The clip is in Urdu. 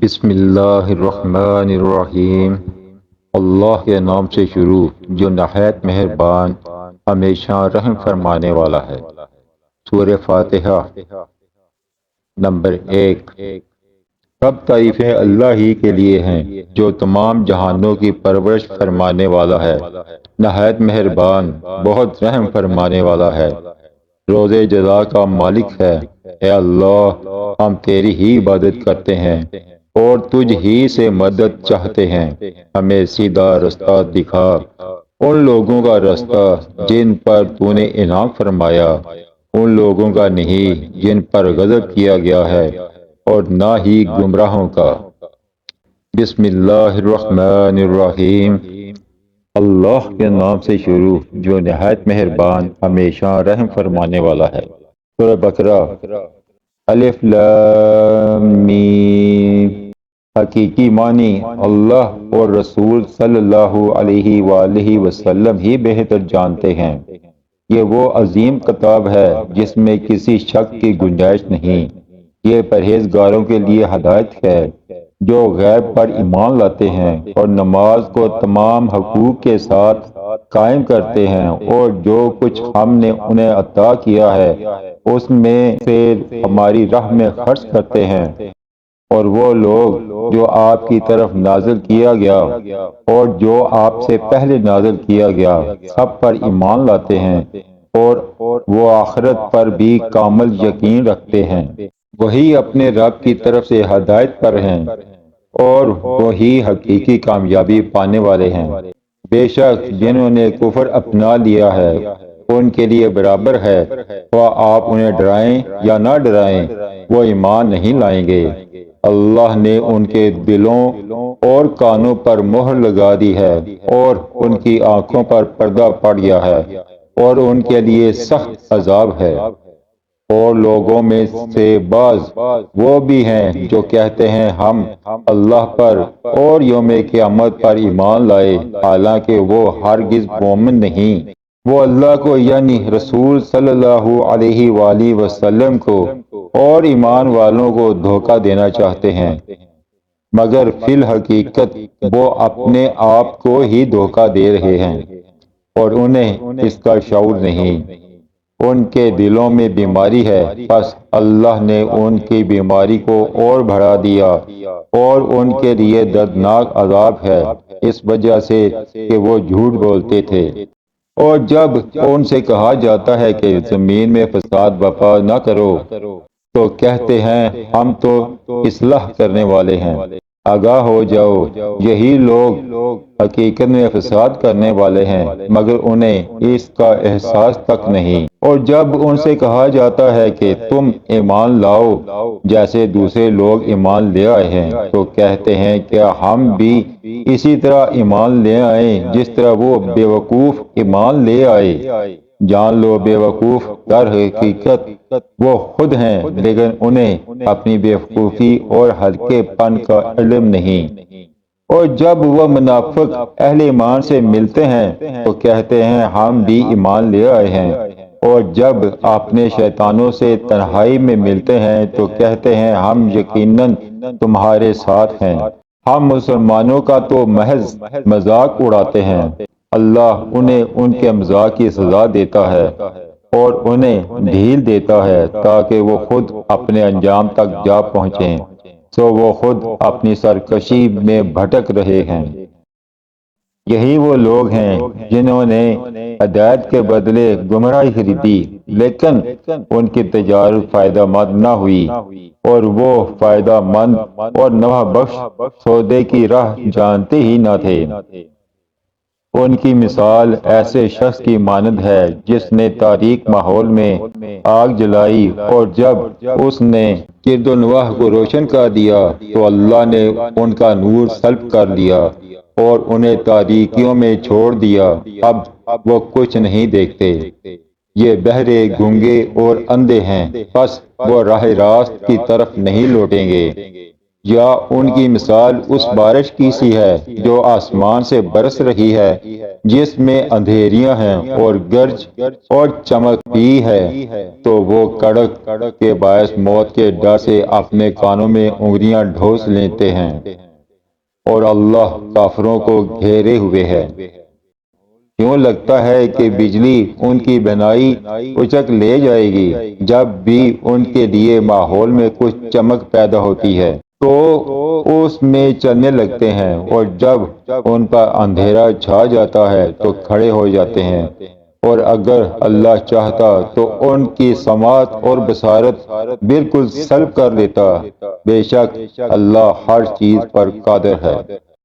بسم اللہ الرحمن الرحیم۔ اللہ کے نام سے شروع جو نہایت مہربان ہمیشہ رحم فرمانے والا ہے۔ سورہ فاتحہ۔ نمبر 1۔ سب تعریفیں اللہ ہی کے لیے ہیں جو تمام جہانوں کی پرورش فرمانے والا ہے، نہایت مہربان، بہت رحم فرمانے والا ہے، روز جزا کا مالک ہے۔ اے اللہ، ہم تیری ہی عبادت کرتے ہیں اور تجھ ہی سے مدد چاہتے ہیں۔ ہمیں سیدھا رستہ دکھا، ان لوگوں کا رستہ جن پر تو نے انعام فرمایا، ان لوگوں کا نہیں جن پر غضب کیا گیا ہے، اور نہ ہی گمراہوں کا۔ بسم اللہ الرحمن الرحیم۔ اللہ کے نام سے شروع جو نہایت مہربان ہمیشہ رحم فرمانے والا ہے۔ سورہ بقرہ۔ الف لام میم۔ حقیقی معنی اللہ اور رسول صلی اللہ علیہ وآلہ وسلم ہی بہتر جانتے ہیں۔ یہ وہ عظیم کتاب ہے جس میں کسی شک کی گنجائش نہیں۔ یہ پرہیزگاروں کے لیے ہدایت ہے جو غیب پر ایمان لاتے ہیں اور نماز کو تمام حقوق کے ساتھ قائم کرتے ہیں، اور جو کچھ ہم نے انہیں عطا کیا ہے اس میں سے ہماری راہ میں خرچ کرتے ہیں، اور وہ لوگ جو آپ کی طرف نازل کیا گیا اور جو آپ سے پہلے نازل کیا گیا سب پر ایمان لاتے ہیں، اور وہ آخرت پر بھی کامل یقین رکھتے ہیں۔ وہی اپنے رب کی طرف سے ہدایت پر ہیں، اور وہی حقیقی کامیابی پانے والے ہیں۔ بے شک جنہوں نے کفر اپنا لیا ہے ان کے لیے برابر ہے، خواہ آپ انہیں ڈرائیں یا نہ ڈرائیں، وہ ایمان نہیں لائیں گے۔ اللہ نے ان کے دلوں اور کانوں پر مہر لگا دی ہے، اور ان کی آنکھوں پر پردہ پڑ گیا ہے، اور ان کے لیے سخت عذاب ہے۔ اور لوگوں میں سے بعض وہ بھی ہیں جو کہتے ہیں ہم اللہ پر اور یوم قیامت پر ایمان لائے، حالانکہ وہ ہرگز مومن نہیں۔ وہ اللہ کو یعنی رسول صلی اللہ علیہ وآلہ وسلم کو اور ایمان والوں کو دھوکہ دینا چاہتے ہیں، مگر فی الحقیقت وہ اپنے آپ کو ہی دھوکہ دے رہے ہیں، اور انہیں اس کا شعور نہیں۔ ان کے دلوں میں بیماری ہے، بس اللہ نے ان کی بیماری کو اور بڑھا دیا، اور ان کے لیے دردناک عذاب ہے اس وجہ سے کہ وہ جھوٹ بولتے تھے۔ اور جب ان سے کہا جاتا ہے کہ زمین میں فساد برپا نہ کرو تو کہتے ہیں ہم تو اصلاح کرنے والے ہیں۔ آگاہ ہو جاؤ، یہی لوگ حقیقت میں فساد کرنے والے ہیں، مگر انہیں اس کا احساس تک نہیں۔ اور جب ان سے کہا جاتا ہے کہ تم ایمان لاؤ جیسے دوسرے لوگ ایمان لے آئے ہیں، تو کہتے ہیں کیا ہم بھی اسی طرح ایمان لے آئیں جس طرح وہ بیوقوف ایمان لے آئے۔ جان لو بیوقوف در حقیقت وہ خود ہیں، لیکن انہیں اپنی بیوقوفی اور ہلکے پن کا علم نہیں۔ اور جب وہ منافق اہل ایمان سے ملتے ہیں تو کہتے ہیں ہم بھی ایمان لے آئے ہیں، اور جب اپنے شیطانوں سے تنہائی میں ملتے ہیں تو کہتے ہیں ہم یقیناً تمہارے ساتھ ہیں، ہم مسلمانوں کا تو محض مذاق اڑاتے ہیں۔ اللہ انہیں ان کے مذاق کی سزا دیتا ہے اور انہیں ڈھیل دیتا ہے تاکہ وہ خود اپنے انجام تک جا پہنچیں، سو وہ خود اپنی سرکشی میں بھٹک رہے ہیں۔ یہی وہ لوگ ہیں جنہوں نے ہدایت کے بدلے گمراہی خریدی، لیکن ان کی تجارت فائدہ مند نہ ہوئی، اور وہ فائدہ مند اور نفع بخش سودے کی راہ جانتے ہی نہ تھے۔ ان کی مثال ایسے شخص کی مانند ہے جس نے تاریک ماحول میں آگ جلائی، اور جب اس نے گرد و نواح کو روشن کر دیا تو اللہ نے ان کا نور سلب کر لیا اور انہیں تاریکیوں میں چھوڑ دیا، اب وہ کچھ نہیں دیکھتے۔ یہ بہرے، گونگے اور اندھے ہیں، پس وہ راہ راست کی طرف نہیں لوٹیں گے۔ یا ان کی مثال اس بارش کی سی ہے جو آسمان سے برس رہی ہے، جس میں اندھیریاں ہیں اور گرج اور چمک بھی ہے، تو وہ کڑک کے باعث موت کے ڈر سے اپنے کانوں میں انگلیاں ڈھوس لیتے ہیں، اور اللہ کافروں کو گھیرے ہوئے ہے۔ یوں لگتا ہے کہ بجلی ان کی بینائی اچک لے جائے گی جب بھی ان کے لیے ماحول میں کچھ چمک پیدا ہوتی ہے تو اس میں چلنے لگتے ہیں، اور جب ان پر اندھیرا چھا جاتا ہے تو کھڑے ہو جاتے ہیں، اور اگر اللہ چاہتا تو ان کی سماعت اور بصارت بالکل سلب کر لیتا۔ بے شک اللہ ہر چیز پر قادر ہے۔